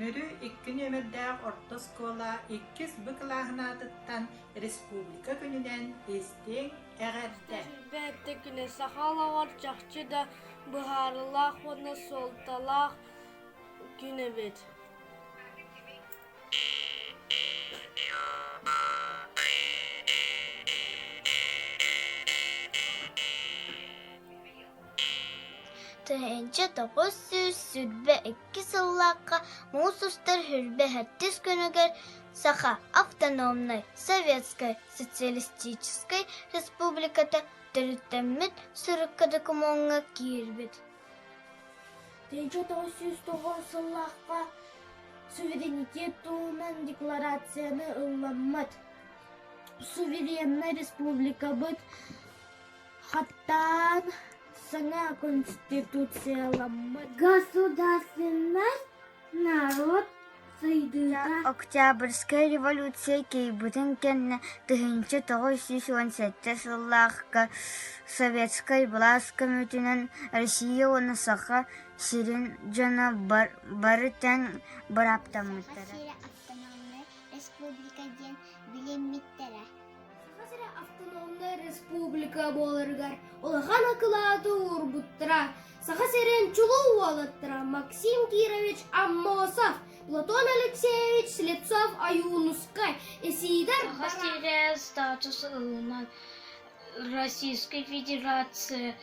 Төмөрү 2 нөмірдәг орта скола 2 быкылахынатыттан республика күнүнен эстең әгәрдә. Бәтті күні сақалағар жақчы да бұхарылақ оны солталақ күні бет. Тыһынчы 900 сүрбе 2 сыллаққа мусустар хүрбе 7 күнігер Саха автономной Советской Социалистической Республиката түріттеммет сүріккі документға киірбет. Тыһынчы 909 сыллаққа суверенитет туынан декларацияны ылламмат. Суверенна республика бұд хаттан саңа конституцияламмат. Государственный народ сайдыга. Октябрьская революция кейбутын кенне 1917 сыллаққа Советской власть комитетінен Россия оны Саха сирен жана бары тән бараптамыттары. Автономная республика ден билеммиттері. Сахасыра автономная республика болыргар. Олахан акылады урбуттыра. Сахасырен чулу алаттыра. Максим Кирович Аммосов, Платон Алексеевич Слепцов Аюнускай. Эсидар Сахасыра статус ылынан Российской Федерации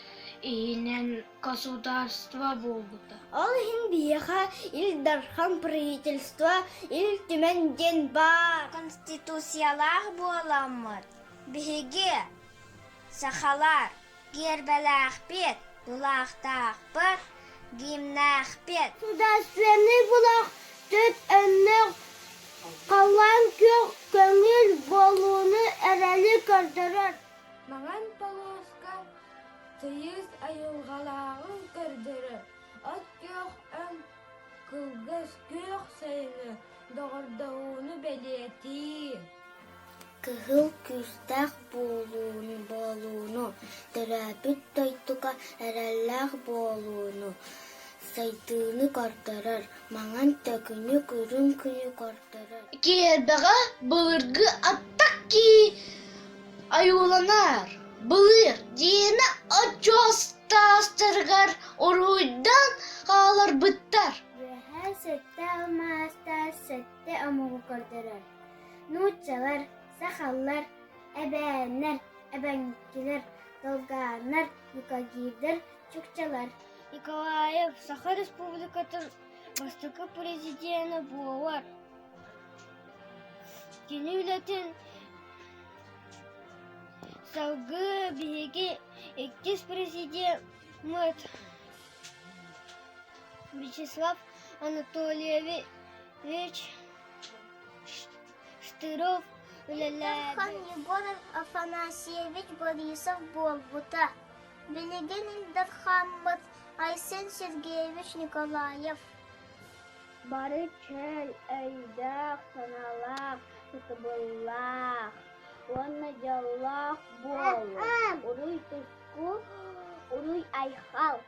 инен государство болбута. Ол хинбияха илдархан правительство ил тименден бар. Конституциялар боламыт. Биге сахалар гербелах бет, булақтақ бет, гимнах бет. Государственный булақ төт өннег қалан көк көңіл болуыны әрәлі көрдірір. Маған полоска тыйыз айылғалағын көрдірір. От көк өң кылгыз көк сайыны доғырдауыны бәлеті. Кыгыл күстәк болуыну, терапит тойтука әрәлләк болуыну, сайтыны картарар, маңан төкіні көрін күні картарар. Кербеға бұлырғы аттаки аюланар. Бұлыр дейіні отчостастырғар оруйдан қалар бұттар. Вәхә сөтті алмастар, сөтті амуғы картарар. Нучалар, сахаллар, әбәннәр, әбәнкелер, долганар, юкагидер, чукчалар. Николаев, Саха Республикатын бастықы президенті болар. Кені үләтін салғы бейге эккес президент Вячеслав Анатольевич Штыров Хан Егоров Афанасьевич Борисов болбута. Билеген Илдархаммат Айсен Сергеевич Николаев. Бары чәл, әйдақ, саналақ, тұтыбылақ, оны жаллақ болу. Уруй тұску, уруй айхал.